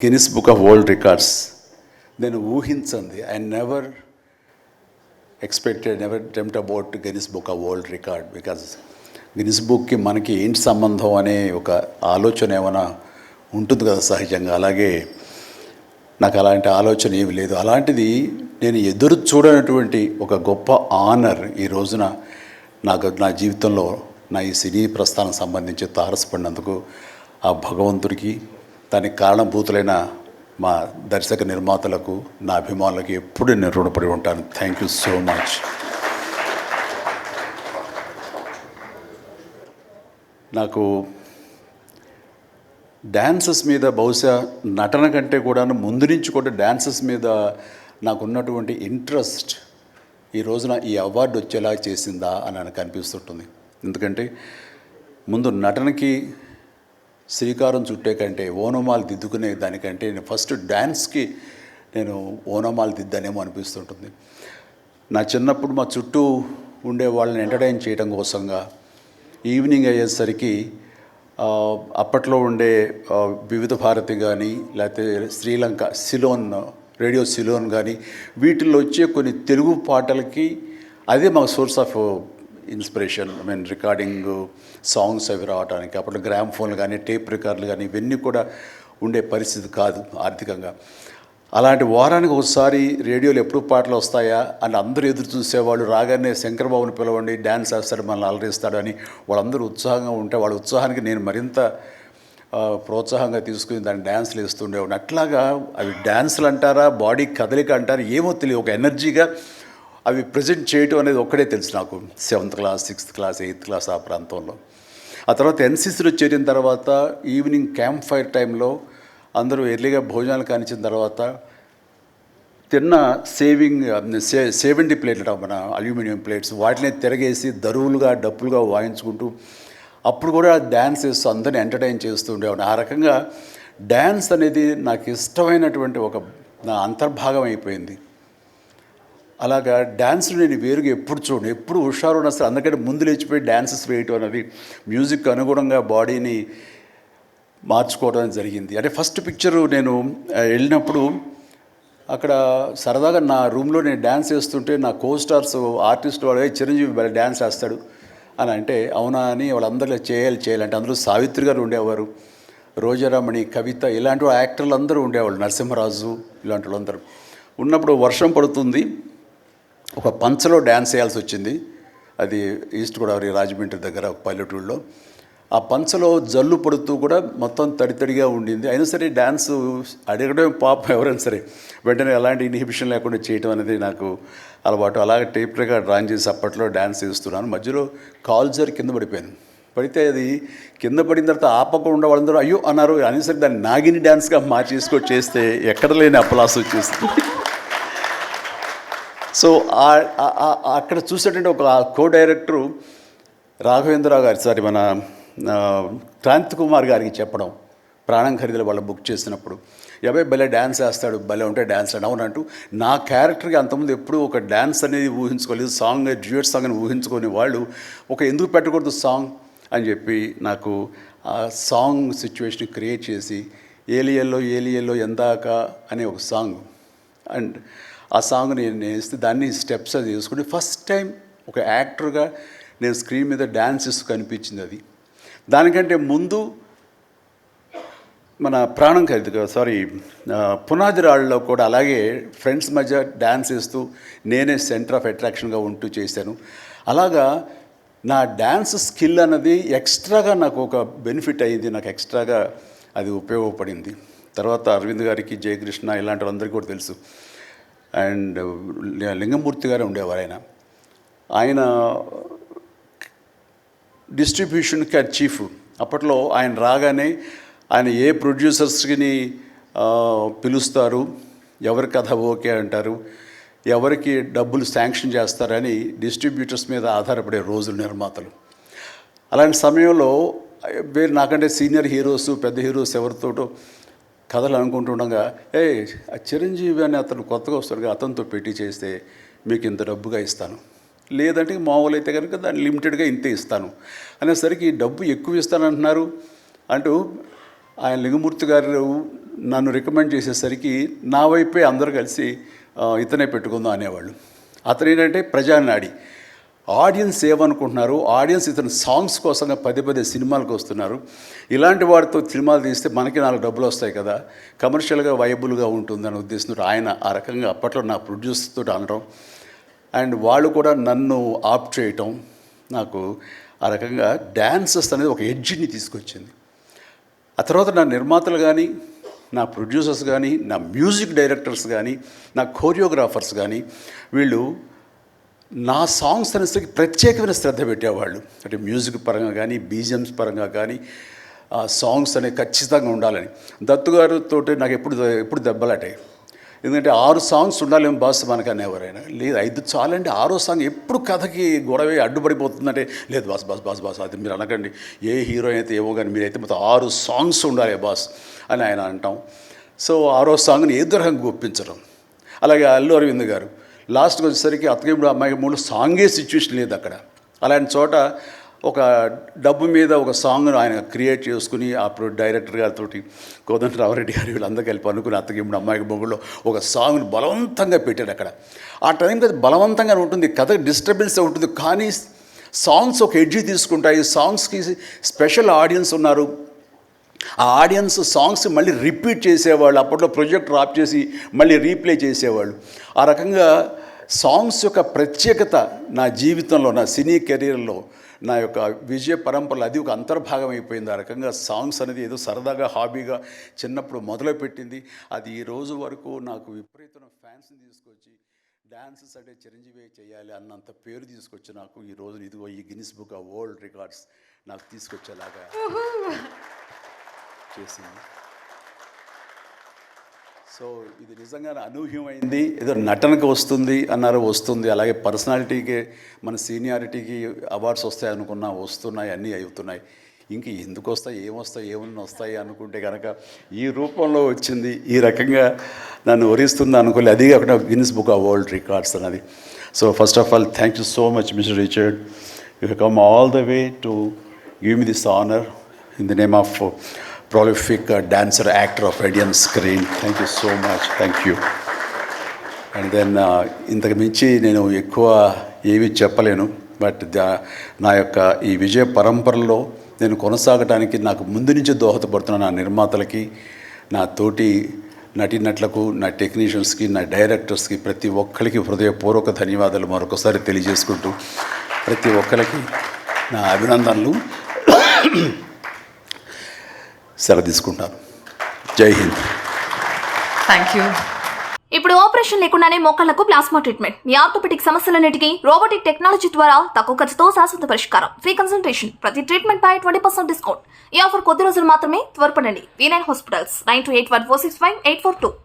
Guinness book of world records నేను ఊహించింది. I never expected, never dreamed about Guinness book of world record. Because Guinness బుక్కి మనకి ఏంటి సంబంధం అనే ఒక ఆలోచన ఏమైనా ఉంటుంది కదా సహజంగా. అలాగే నాకు అలాంటి ఆలోచన ఏమి లేదు. అలాంటిది నేను ఎదురు చూడనటువంటి ఒక గొప్ప ఆనర్ ఈ రోజున నా జీవితంలో నా ఈ సినీ ప్రస్థానం సంబంధించి తారసపడినందుకు ఆ భగవంతుడికి, దానికి కారణభూతులైన మా దర్శక నిర్మాతలకు, నా అభిమానులకు ఎప్పుడు నేను రుణపడి ఉంటాను. Thank you so much. నాకు డ్యాన్సెస్ మీద, బహుశా నటన కంటే కూడా ముందు నుంచి కూడా డ్యాన్సెస్ మీద నాకున్నటువంటి ఇంట్రెస్ట్ ఈ రోజున ఈ అవార్డు వచ్చేలా చేసిందా అని నాకు అనిపిస్తుంటుంది. ఎందుకంటే ముందు నటనకి శ్రీకారం చుట్టే కంటే, ఓనమాలు దిద్దుకునే దానికంటే నేను ఫస్ట్ డ్యాన్స్కి నేను ఓనమాలు దిద్దానేమో అనిపిస్తుంటుంది. నా చిన్నప్పుడు మా చుట్టూ ఉండే వాళ్ళని ఎంటర్టైన్ చేయడం కోసంగా ఈవినింగ్ అయ్యేసరికి అప్పట్లో ఉండే వివిధ భారతి కానీ, లేకపోతే శ్రీలంక సిలోన్, రేడియో సిలోన్ కానీ, వీటిల్లో వచ్చే కొన్ని తెలుగు పాటలకి అదే మాకు source of inspiration. I mean recording songs అవి రావడానికి. అప్పుడు గ్రామ్ ఫోన్లు కానీ, టేప్ రికార్డులు కానీ ఇవన్నీ కూడా ఉండే పరిస్థితి కాదు ఆర్థికంగా. అలాంటి వారానికి ఒకసారి రేడియోలో ఎప్పుడు పాటలు వస్తాయా అని అందరూ ఎదురు చూసేవాళ్ళు. రాగానే శంకర్బాబుని పిలవండి, డ్యాన్స్ వేస్తాడు, మనల్ని అలరిస్తాడు అని వాళ్ళందరూ ఉత్సాహంగా ఉంటే వాళ్ళ ఉత్సాహానికి నేను మరింత ప్రోత్సాహంగా తీసుకుని దాన్ని డ్యాన్స్లు వేస్తుండేవాడిని. అట్లాగా అవి డ్యాన్సులు అంటారా, బాడీ కదలిక అంటారా ఏమో తెలియదు, ఒక ఎనర్జీగా అవి ప్రజెంట్ చేయటం అనేది ఒక్కడే తెలుసు నాకు. 7th class, 6th class, 8th class ఆ ప్రాంతంలో. ఆ తర్వాత ఎన్సీసీలో చేరిన తర్వాత ఈవినింగ్ క్యాంప్ ఫైర్ టైంలో అందరూ ఎర్లీగా భోజనాలు కానిచ్చిన తర్వాత తిన్న 70 ప్లేట్లు మన అల్యూమినియం ప్లేట్స్, వాటిని తిరగేసి దరువులుగా డప్పులుగా వాయించుకుంటూ అప్పుడు కూడా డ్యాన్స్ వేస్తూ అందరిని ఎంటర్టైన్ చేస్తూ ఉండేవాడిని. ఆ రకంగా డ్యాన్స్ అనేది నాకు ఇష్టమైనటువంటి ఒక నా అంతర్భాగం అయిపోయింది. అలాగా డ్యాన్స్లు నేను వేరుగా ఎప్పుడు చూడను, ఎప్పుడు హుషారు అసలు అందుకంటే ముందు లేచిపోయి డ్యాన్సెస్ వేయటం అనేది మ్యూజిక్ అనుగుణంగా బాడీని మార్చుకోవడం జరిగింది. అంటే ఫస్ట్ పిక్చరు నేను వెళ్ళినప్పుడు అక్కడ సరదాగా నా రూమ్లో నేను డ్యాన్స్ వేస్తుంటే నా కోస్టార్స్ ఆర్టిస్ట్ వాళ్ళు చిరంజీవి భలే డ్యాన్స్ వేస్తాడు అని అంటే అవునా అని వాళ్ళందరూ చేయాలంటే అందులో సావిత్రి గారు ఉండేవారు, రోజారమణి, కవిత, ఇలాంటి యాక్టర్లు అందరూ ఉండేవాళ్ళు, నరసింహరాజు ఇలాంటి వాళ్ళందరూ ఉన్నప్పుడు వర్షం పడుతుంది. ఒక పంచలో డ్యాన్స్ వేయాల్సి వచ్చింది. అది ఈస్ట్ గోదావరి రాజమండ్రి దగ్గర ఒక పల్లెటూళ్ళలో. ఆ పంచలో జల్లు పడుతూ కూడా మొత్తం తడితడిగా ఉండింది. అయినా సరే డ్యాన్స్ అడగడం పాపం ఎవరైనా సరే వెంటనే ఎలాంటి ఇన్హిబిషన్ లేకుండా చేయటం అనేది నాకు అలవాటు. అలాగే టేప్ రికార్డ్ డ్రాయింగ్ చేసి అప్పట్లో డ్యాన్స్ చేస్తున్నాను. మధ్యలో కాల్ జారి కింద పడిపోయాను. పడితే అది కింద పడిన తర్వాత ఆపకుండా వాళ్ళందరూ అయ్యో అన్నారు. అయినా సరే దాన్ని నాగిని డ్యాన్స్గా మార్చేసుకొని చేస్తే ఎక్కడ లేని అప్పలాస్ వచ్చేస్తుంది. సో అక్కడ చూసేటంటే ఒక కో డైరెక్టరు రాఘవేంద్రరావు గారు, సారీ మన క్రాంతి కుమార్ గారికి చెప్పడం, ప్రాణం ఖరీదులు వాళ్ళు బుక్ చేసినప్పుడు, అబ్బాయి భలే డ్యాన్స్ వేస్తాడు, భలే ఉంటే డ్యాన్స్ అని అవునంటూ నా క్యారెక్టర్కి అంతకుముందు ఎప్పుడూ ఒక డ్యాన్స్ అనేది ఊహించుకోలేదు. సాంగ్ డ్యూయట్ సాంగ్ అని ఊహించుకొని వాళ్ళు ఒక ఎందుకు పెట్టకూడదు సాంగ్ అని చెప్పి నాకు ఆ సాంగ్ సిచ్యువేషన్ క్రియేట్ చేసి ఏలియల్లో ఎందాక అనే ఒక సాంగ్, అండ్ ఆ సాంగ్ నేను వేస్తే దాన్ని స్టెప్స్ అది చేసుకుంటే ఫస్ట్ టైం ఒక యాక్టర్గా నేను స్క్రీన్ మీద డ్యాన్స్ చేస్తూ కనిపించింది. అది దానికంటే ముందు మన ప్రాణం ఖరీదు, సారీ పునాది రాళ్ళలో కూడా అలాగే ఫ్రెండ్స్ మధ్య డ్యాన్స్ వేస్తూ నేనే సెంటర్ ఆఫ్ అట్రాక్షన్గా ఉంటూ చేశాను. అలాగా నా డ్యాన్స్ స్కిల్ అన్నది ఎక్స్ట్రాగా నాకు ఒక బెనిఫిట్ అయ్యింది, నాకు ఎక్స్ట్రాగా అది ఉపయోగపడింది. తర్వాత అరవింద్ గారికి, జయకృష్ణ ఇలాంటి వాళ్ళందరికీ కూడా తెలుసు. అండ్ లింగమూర్తి గారు ఉండేవారు. ఆయన డిస్ట్రిబ్యూషన్కి చీఫ్. అప్పట్లో ఆయన రాగానే ఆయన ఏ ప్రొడ్యూసర్స్ని పిలుస్తారు, ఎవరి కథ ఓకే అంటారు, ఎవరికి డబ్బులు శాంక్షన్ చేస్తారని డిస్ట్రిబ్యూటర్స్ మీద ఆధారపడే రోజులు నిర్మాతలు. అలాంటి సమయంలో వేరు నాకంటే సీనియర్ హీరోస్, పెద్ద హీరోస్ ఎవరితోటో కథలు అనుకుంటుండగా ఆ చిరంజీవి అని అతను కొత్తగా వస్తాడుగా, అతనితో పెట్టి చేస్తే మీకు ఇంత డబ్బుగా ఇస్తాను, లేదంటే మామూలు అయితే కనుక దాన్ని లిమిటెడ్గా ఇంతే ఇస్తాను అనేసరికి డబ్బు ఎక్కువ ఇస్తానంటున్నారు అంటూ ఆయన లింగమూర్తి గారు నన్ను రికమెండ్ చేసేసరికి నా వైపే అందరూ కలిసి ఇతనే పెట్టుకుందాం అనేవాళ్ళు. అతను ఏంటంటే ప్రజానాడి, ఆడియన్స్ ఏమనుకుంటున్నారు, ఆడియన్స్ ఇతను సాంగ్స్ కోసంగా పదే సినిమాలకు వస్తున్నారు, ఇలాంటి వాడితో సినిమాలు తీస్తే మనకి 4 డబ్బులు వస్తాయి కదా, కమర్షియల్గా వైబుల్గా ఉంటుందని ఉద్దేశంతో ఆయన ఆ రకంగా అప్పట్లో నా ప్రొడ్యూసర్తో అనడం, అండ్ వాళ్ళు కూడా నన్ను ఆప్ చేయటం నాకు ఆ రకంగా డ్యాన్సెస్ అనేది ఒక ఎడ్జ్ని తీసుకొచ్చింది. ఆ తర్వాత నా నిర్మాతలు కానీ, నా ప్రొడ్యూసర్స్ కానీ, నా మ్యూజిక్ డైరెక్టర్స్ కానీ, నా కోరియోగ్రాఫర్స్ కానీ వీళ్ళు నా సాంగ్స్ అనేసరికి ప్రత్యేకమైన శ్రద్ధ పెట్టేవాళ్ళు. అంటే మ్యూజిక్ పరంగా కానీ, బీజిఎమ్స్ పరంగా కానీ సాంగ్స్ అనేవి ఖచ్చితంగా ఉండాలని. దత్తు గారితో నాకు ఎప్పుడు దెబ్బలాటే. ఎందుకంటే 6 సాంగ్స్ ఉండాలేమో బాస్ మనకు అనేవారైనా. లేదు 5 చాలండి, 6వ సాంగ్ ఎప్పుడు కథకి గొడవ అడ్డుపడిపోతుందంటే, లేదు బాస్ బాస్ బాస్ బాస్ అది మీరు అనకండి, ఏ హీరో అయితే ఏమో కానీ మీరైతే మొత్తం 6 సాంగ్స్ ఉండాలి బాస్ అని ఆయన అంటాం. సో 6వ సాంగ్ని ఏదో రకంగా ఒప్పించడం. అలాగే అల్లు అరవింద్ గారు లాస్ట్కి వచ్చేసరికి అత్తగేముడు అమ్మాయి 3 సాంగే సిచ్యువేషన్ లేదు అక్కడ. అలాంటి చోట ఒక డబ్బు మీద ఒక సాంగ్ను ఆయన క్రియేట్ చేసుకుని అప్పుడు డైరెక్టర్ గారితో కోదండరామరెడ్డి గారు వీళ్ళందరూ కలిపి అనుకుని అత్తగేముడు అమ్మాయికి మొగుల్లో ఒక సాంగ్ను బలవంతంగా పెట్టాడు అక్కడ. ఆ టైంకి అది బలవంతంగా ఉంటుంది, కథ డిస్టర్బెన్స్ ఉంటుంది, కానీ సాంగ్స్ ఒక ఎడ్జి తీసుకుంటాయి. సాంగ్స్కి స్పెషల్ ఆడియన్స్ ఉన్నారు. ఆ ఆడియన్స్ సాంగ్స్ మళ్ళీ రిపీట్ చేసేవాళ్ళు. అప్పట్లో ప్రొజెక్టర్ ఆఫ్ చేసి మళ్ళీ రీప్లే చేసేవాళ్ళు. ఆ రకంగా సాంగ్స్ యొక్క ప్రత్యేకత నా జీవితంలో, నా సినీ కెరీర్లో, నా యొక్క విజయ పరంపరలో అది ఒక అంతర్భాగం అయిపోయింది. ఆ రకంగా సాంగ్స్ అనేది ఏదో సరదాగా హాబీగా చిన్నప్పుడు మొదలుపెట్టింది. అది ఈ రోజు వరకు నాకు విపరీతమైన ఫ్యాన్స్ని తీసుకొచ్చి డ్యాన్సెస్ అంటే చిరంజీవి చేయాలి అన్నంత పేరు తీసుకొచ్చి నాకు ఈ రోజు ఇదిగో ఈ Guinness book of world records నాకు తీసుకొచ్చేలాగా చేసింది. సో ఇది నిజంగా అనూహ్యమైంది. ఏదో నటనకు వస్తుంది అన్నారు, వస్తుంది. అలాగే పర్సనాలిటీకి, మన సీనియారిటీకి అవార్డ్స్ వస్తాయి అనుకున్నా వస్తున్నాయి, అన్నీ అవుతున్నాయి. ఇంక ఎందుకు వస్తాయి, ఏమన్నా వస్తాయి అనుకుంటే కనుక ఈ రూపంలో వచ్చింది. ఈ రకంగా నన్ను వరిస్తుంది అనుకోలే. అది కాకుండా Guinness book of world records అన్నది. So first of all thank you so much mister Richard. You have come all the way to give me this honour in the name of prolific dancer, actor of Indian screen. Thank you so much. Thank you. And then ఇంతకు మించి నేను ఎక్కువ ఏమీ చెప్పలేను. But నా యొక్క ఈ విజయ పరంపరలో నేను కొనసాగడానికి నాకు ముందు నుంచి దోహదపడుతున్న నా నిర్మాతలకి, నా తోటి నటీనటులకు, నా టెక్నీషియన్స్కి, నా డైరెక్టర్స్కి, ప్రతి ఒక్కరికి హృదయపూర్వక ధన్యవాదాలు మరొకసారి తెలియజేసుకుంటూ ప్రతి ఒక్కరికి నా అభినందనలు సెలవు తీసుకుంటాను. జై హింద్. Thank you. ఇప్పుడు ఆపరేషన్ లేకుండానే మోకాళ్లకు ప్లాస్మా ట్రీట్మెంట్. మీ ఆర్థోపెడిక్ సమస్యలన్నిటికీ రోబోటిక్ టెక్నాలజీ ద్వారా తక్కువ ఖర్చుతో శాశ్వత పరిష్కారం. Free consultation. ప్రతి ట్రీట్మెంట్ పై 20% డిస్కౌంట్. ఈ ఆఫర్ కొద్ది రోజులు మాత్రమే. త్వరపడండి. V9 hospitals 9281465842.